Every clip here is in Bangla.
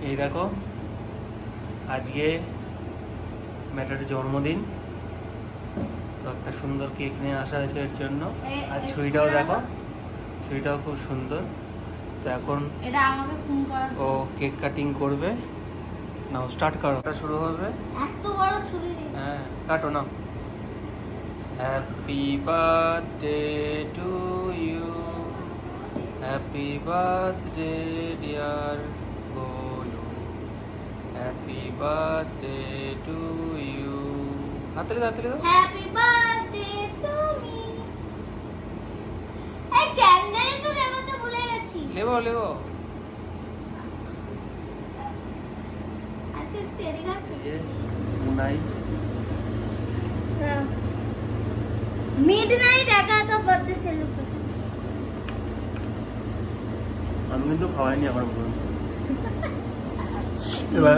এই দেখো আজকে ম্যাটার জন্মদিন, তো একটা সুন্দর কেক নিয়ে আসা হয়েছে এর জন্য। আর ছুরিটাও দেখো, ছুরিটাও খুব সুন্দর। তো এখন ও কেক কাটিং করবে। নাও স্টার্ট করো, এটা শুরু হবে। এত বড় ছুরি হ্যাঁ কাটো নাও। Happy birthday to you, happy birthday dear বলো, হ্যাপি বার্থডে টু ইউ। হাতরে হাতরে দাও। Happy birthday to me. এই ক্যান্ডেল তো লেবাতে ভুলে গেছি। লেবো লেবো। আসলে তেরি গাছে মুনাই মিডনাইট একা একা বার্থডে সেলিব্রেশন। আমি কিন্তু খাওয়াইনি আমার বোন। এবার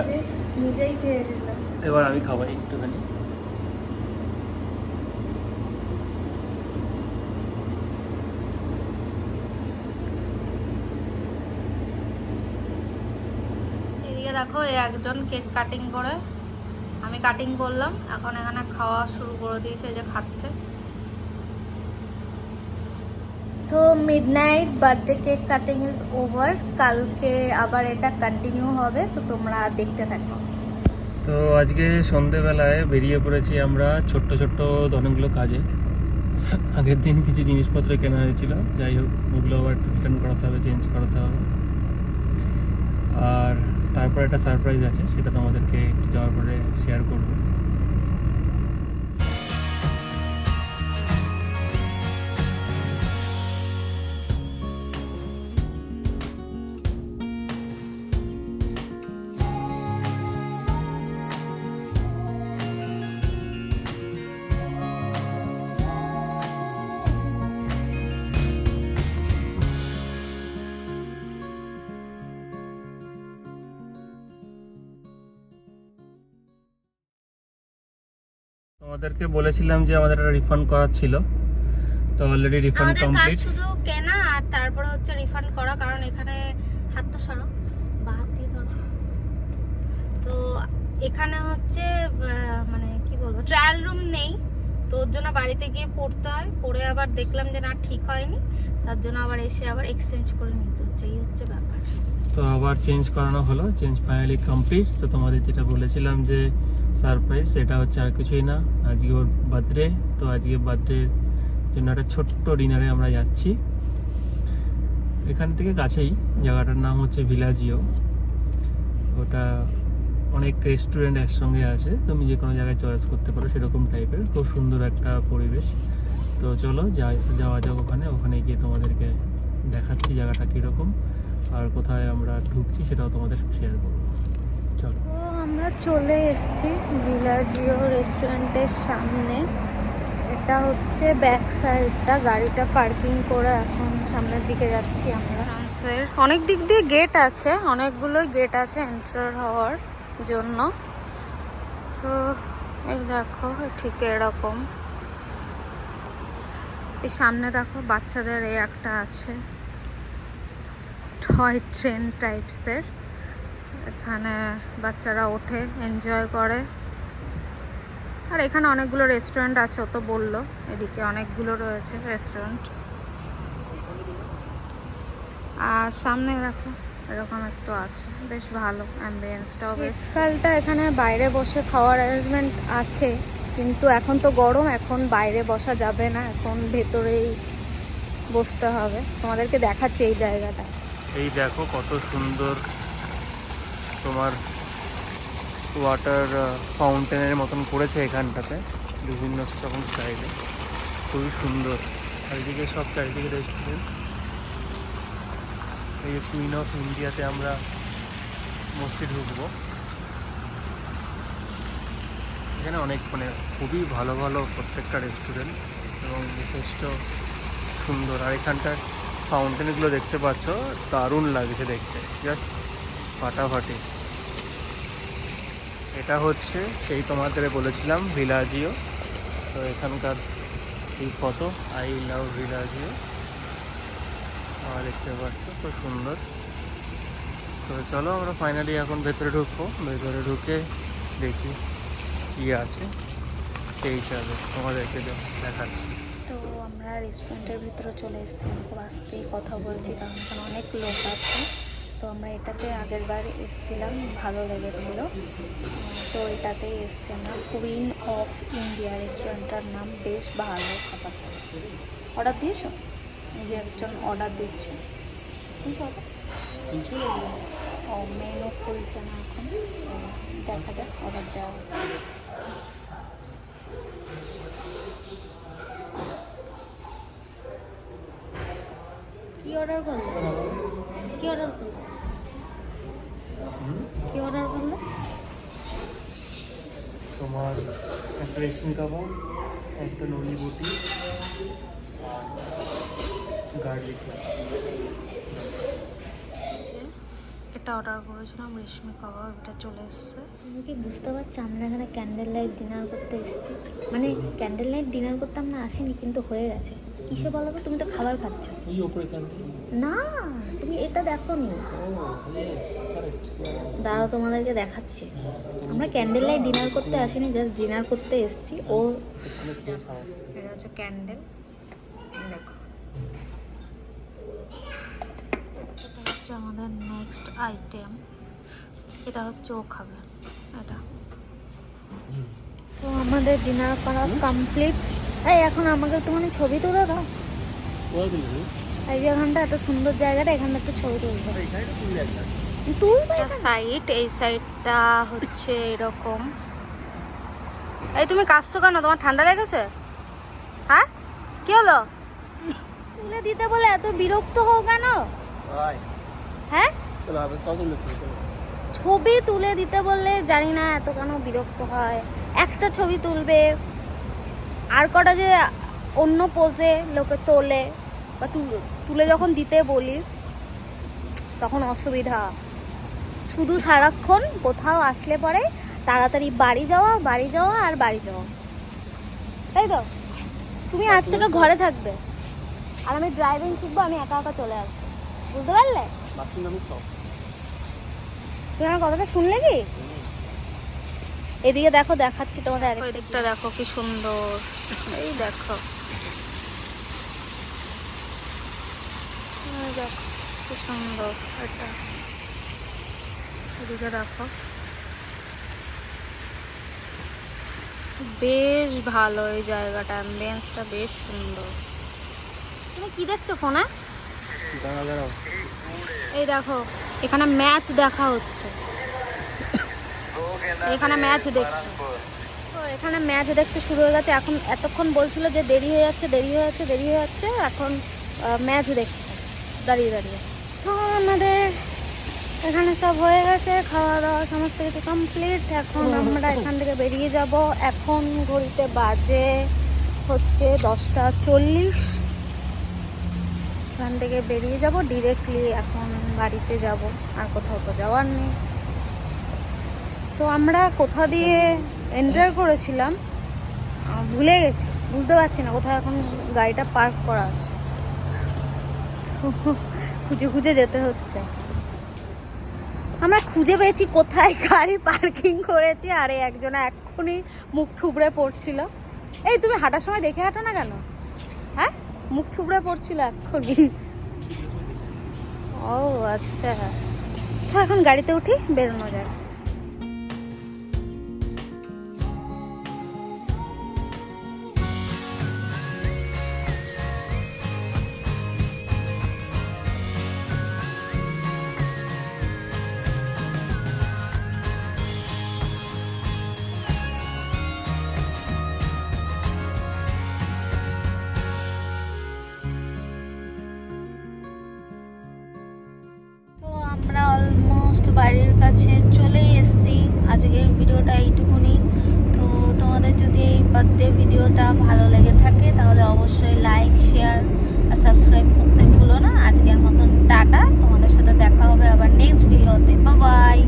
নিজেই খেয়ে নিলাম। এবার আমি খাওয়াই একটুখানি। এদিকে দেখো এই একজন কেক কাটিং করে, আমি কাটিং করলাম, এখন এখানে খাওয়া শুরু করে দিয়েছে, যে খাচ্ছে। তো midnight birthday cake cutting is over. কালকে আবার এটা কন্টিনিউ হবে, তো তোমরা দেখতে থাকো। তো আজকে সন্ধেবেলায় বেরিয়ে পড়েছি আমরা ছোট্ট ছোট্ট অনেকগুলো কাজে। আগের দিন কিছু জিনিসপত্র কেনা হয়েছিল, যাই হোক ওগুলো আবার একটু রিটার্ন করাতে হবে, চেঞ্জ করাতে হবে। আর তারপর একটা সারপ্রাইজ আছে, সেটা তোমাদেরকে একটু যাওয়ার পরে শেয়ার করবো। তোমাদেরকে বলেছিলাম যে আমাদের একটা রিফান্ড করার ছিল, তো অলরেডি রিফান্ড আমাদের কাজ কমপ্লিট। শুধু কেনা আর তারপরে হচ্ছে রিফান্ড করা, কারণ এখানে হাতটা সরো, বা হাত দিয়ে ধরো। তো এখানে হচ্ছে মানে কি বলবো, ট্রায়াল রুম নেই, তো ওর জন্য বাড়িতে গিয়ে পড়তে হয়, পড়ে আবার দেখলাম যে না ঠিক হয়নি, তার জন্য আবার এসে আবার এক্সচেঞ্জ করে নিতে হচ্ছে, এই হচ্ছে ব্যাপার। তো আবার চেঞ্জ করানো হলো, চেঞ্জ ফাইনালি কমপ্লিট। তো তোমাদের যেটা বলেছিলাম যে সারপ্রাইজ, সেটা হচ্ছে আর কিছুই না, আজকে ওর বার্থডে। তো আজকে বার্থডের জন্য একটা ছোট্ট ডিনারে আমরা যাচ্ছি। এখান থেকে কাছেই, জায়গাটার নাম হচ্ছে ভিলাজিও। ওটা অনেক রেস্টুরেন্ট একসঙ্গে আছে, তুমি যে কোনো জায়গায় চয়েস করতে পারো, সেরকম টাইপের খুব সুন্দর একটা পরিবেশ। তো চলো যাওয়া যাক ওখানে। ওখানে গিয়ে তোমাদেরকে দেখাচ্ছি জায়গাটা কীরকম, আর কোথায় আমরা ঢুকছি সেটাও তোমাদের শেয়ার করবো। চলো। তো আমরা চলে এসেছি ভিলাজিও রেস্টুরেন্টের সামনে। এটা হচ্ছে ব্যাক সাইডটা, গাড়িটা পার্কিং করে এখন সামনের দিকে যাচ্ছি আমরা। ফ্রান্সের অনেক দিক দিয়ে গেট আছে, অনেকগুলো গেট আছে এন্টার হওয়ার জন্য। তো এই দেখো ঠিক এরকম, এই সামনে দেখো বাচ্চাদের এই একটা আছে টয় ট্রেন টাইপসের, এখানে বাচ্চারা ওঠে, এনজয় করে। আর এখানে অনেকগুলো রেস্টুরেন্ট আছে, ও তো বললো এদিকে অনেকগুলো রয়েছে রেস্টুরেন্ট। আর সামনে দেখো এরকম একটু আছে, বেশ ভালো অ্যাম্বিয়েন্সটাও বেশ। শীতকালটা এখানে বাইরে বসে খাওয়ার অ্যারেঞ্জমেন্ট আছে, কিন্তু এখন তো গরম, এখন বাইরে বসা যাবে না, এখন ভেতরেই বসতে হবে। তোমাদেরকে দেখাচ্ছি এই জায়গাটা। এই দেখো কত সুন্দর তোমার ওয়াটার ফাউন্টেনের মতন করেছে এখানটাতে, বিভিন্ন রকম স্টাইলে, খুবই সুন্দর। চারিদিকে সব চারিদিকে রেস্টুরেন্ট। এই যে কুইন অফ ইন্ডিয়াতে আমরা মোস্টলি ঢুকবো। এখানে অনেক মানে খুবই ভালো ভালো প্রত্যেকটা রেস্টুরেন্ট, এবং যথেষ্ট সুন্দর। আর এখানটার ফাউন্টেনগুলো দেখতে পাচ্ছ, দারুণ লাগছে দেখতে, জাস্ট ফাটাফাটি। এটা হচ্ছে সেই তোমাদের বলেছিলাম ভিলাজিও। তো এখানকার এই ফটো, আই লাভ ভিলাজিও, দেখতে পাচ্ছ খুব সুন্দর। তো চলো আমরা ফাইনালি এখন ভেতরে ঢুকবো, ভেতরে ঢুকে দেখি কি আছে সেই হিসাবে তোমাদেরকে দেখাচ্ছি। তো আমরা রেস্টুরেন্টের ভিতরে চলে এসেছি, খুব আস্তেই কথা বলছি কারণ এখানে অনেক লোক আছে। তো আমরা এটাতে আগের বার এসেছিলাম, ভালো লেগেছিল, তো এটাতেই এসেছি আমরা। কুইন অফ ইন্ডিয়া রেস্টুরেন্টটার নাম, বেশ ভালো খাবারটা। অর্ডার দিয়েছো? এই যে একজন অর্ডার দিচ্ছে। ও মেনু খুলছে না এখন, দেখা যাক অর্ডার দেওয়া। কি অর্ডার করলে? কি অর্ডার করলে? কি অর্ডার করলে? তোমার একটা রেশমি কাবাব, একটা নলি বুটি, গার্লিক। এটা অর্ডার করেছিলাম রেশমি কাবাব, এটা চলে এসছে। তুমি কি বুঝতে পারছো আমরা এখানে ক্যান্ডেল লাইট ডিনার করতে এসেছি? মানে ক্যান্ডেল লাইট ডিনার করতে আমরা আসিনি, কিন্তু হয়ে গেছে। কিসে বলো তো? তুমি তো খাবার খাচ্ছ। ওই ওপরে ক্যান্ডেল না, তুমি এটা দেখো নি। দাঁড়াও তোমাদেরকে দেখাচ্ছি। আমরা ক্যান্ডেল লাইট ডিনার করতে আসিনি, জাস্ট ডিনার করতে এসেছি। ও এটা হচ্ছে ক্যান্ডেল, দেখো। এটা হচ্ছে আমাদের নেক্সট আইটেম, এটা হচ্ছে ও খাবে এটা। তো আমাদের ডিনার করা কমপ্লিট। এই এখন আমাকে একটুখানি ছবি তুলে দাও। এই যে এখানটা এত সুন্দর জায়গাটা, এখানটা একটু ছবি তুলবে। সাইড, এই সাইডটা হচ্ছে এরকম। এই তুমি কাশছো কেন? তোমার ঠান্ডা লেগেছে? হ্যাঁ, কি হলো? তুলে দিতে বলে এত বিরক্ত হও কেন? হ্যাঁ, ছবি তুলে দিতে বললে জানি না এত কেন বিরক্ত হয়। একটা ছবি তুলবে, আর কটা যে অন্য পোজে লোকে তোলে, বা তুলে যখন দিতে বলি তখন অসুবিধা। শুধু সারাক্ষণ কোথাও আসলে পরে তাড়াতাড়ি বাড়ি যাওয়া, বাড়ি যাওয়া আর বাড়ি যাওয়া, তাই তো? তুমি আজ থেকে ঘরে থাকবে আর আমি ড্রাইভিং শিখবো, আমি একা একা চলে আসবো, বুঝতে পারলে? তুমি আমার কথাটা শুনলে কি? এদিকে দেখো, দেখাচ্ছি তোমাদের। এদিকটা দেখো কি সুন্দর, এই দেখো, দেখো কি সুন্দর এটা। এদিকে দেখো, বেশ ভালো এই জায়গাটা, অ্যাম্বিয়েন্সটা বেশ সুন্দর। তুমি কি দেখছো ফোনে? এই দেখো, এখানে ম্যাচ দেখা হচ্ছে, এখানে ম্যাচ দেখছি। তো এখানে ম্যাচ দেখতে শুরু হয়ে গেছে। এখন এতক্ষণ বলছিল যে দেরি হয়ে যাচ্ছে, দেরি হয়ে যাচ্ছে, দেরি হয়ে যাচ্ছে, এখন ম্যাচ দেখছে দাঁড়িয়ে দাঁড়িয়ে। তো আমাদের এখানে সব হয়ে গেছে, খাওয়া দাওয়া সমস্ত কিছু কমপ্লিট। এখন আমরা এখান থেকে বেরিয়ে যাব। এখন ঘড়িতে বাজে হচ্ছে 10:40। এখান থেকে বেরিয়ে যাব ডিরেক্টলি, এখন বাড়িতে যাব, আর কোথাও তো যাওয়ার নেই। তো আমরা কোথা দিয়ে এন্টার করেছিলাম ভুলে গেছি, বুঝতে পারছি না কোথায় এখন গাড়িটা পার্ক করা আছে। তো খুঁজে খুঁজে যেতে হচ্ছে। আমরা খুঁজে পেয়েছি কোথায় গাড়ি পার্কিং করেছি। আরে একজনা এক্ষুনি মুখ থুবড়ে পড়ছিল। এই তুমি হাঁটার সময় দেখে হাঁটো না কেন? হ্যাঁ, মুখ থুবড়ে পড়ছিল এক্ষুনি। ও আচ্ছা, তো এখন গাড়িতে উঠি, বেরোনো যায়। আমরা অলমোস্ট বাড়ির কাছে চলে এসেছি। আজকের ভিডিওটা এইটুকুনি। তো তোমাদের যদি এই বার্থডে ভিডিওটা ভালো লেগে থাকে তাহলে অবশ্যই লাইক, শেয়ার আর সাবস্ক্রাইব করতে ভুলো না। আজকের মতন টাটা, তোমাদের সাথে দেখা হবে আবার নেক্সট ভিডিওতে। Bye bye.